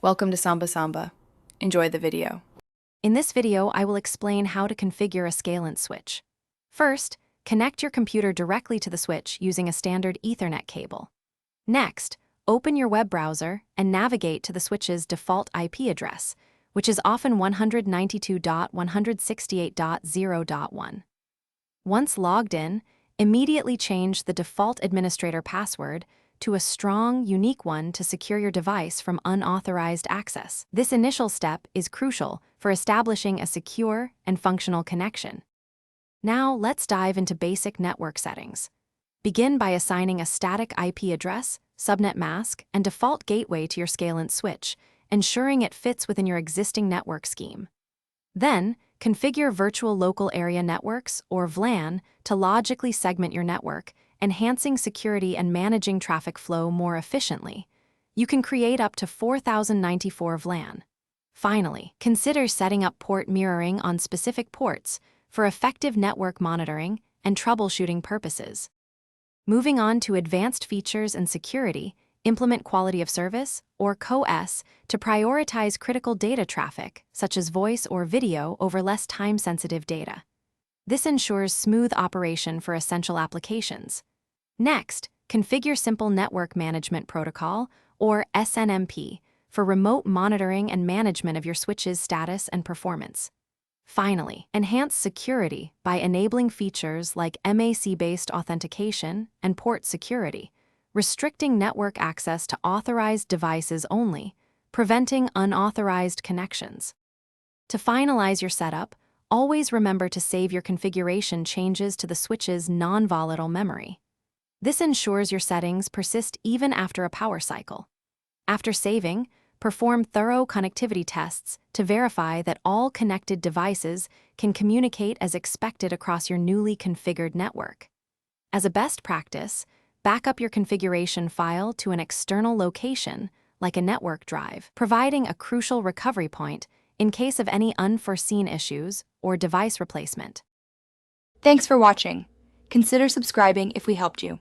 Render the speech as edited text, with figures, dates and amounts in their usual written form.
Welcome to Samba Samba. Enjoy the video. In this video, I will explain how to configure a SCALANCE switch. First, connect your computer directly to the switch using a standard Ethernet cable. Next, open your web browser and navigate to the switch's default IP address, which is often 192.168.0.1. Once logged in, immediately change the default administrator password to a strong, unique one to secure your device from unauthorized access. This initial step is crucial for establishing a secure and functional connection. Now, let's dive into basic network settings. Begin by assigning a static IP address, subnet mask, and default gateway to your SCALANCE switch, ensuring it fits within your existing network scheme. Then, configure virtual local area networks, or VLAN, to logically segment your network, enhancing security and managing traffic flow more efficiently. You can create up to 4094 VLAN. Finally, consider setting up port mirroring on specific ports for effective network monitoring and troubleshooting purposes. Moving on to advanced features and security, implement quality of service, or QoS, to prioritize critical data traffic, such as voice or video, over less time-sensitive data. This ensures smooth operation for essential applications. Next, configure Simple Network Management Protocol, or SNMP, for remote monitoring and management of your switch's status and performance. Finally, enhance security by enabling features like MAC-based authentication and port security, restricting network access to authorized devices only, preventing unauthorized connections. To finalize your setup, always remember to save your configuration changes to the switch's non-volatile memory. This ensures your settings persist even after a power cycle. After saving, perform thorough connectivity tests to verify that all connected devices can communicate as expected across your newly configured network. As a best practice, back up your configuration file to an external location, like a network drive, providing a crucial recovery point in case of any unforeseen issues or device replacement. Thanks for watching. Consider subscribing if we helped you.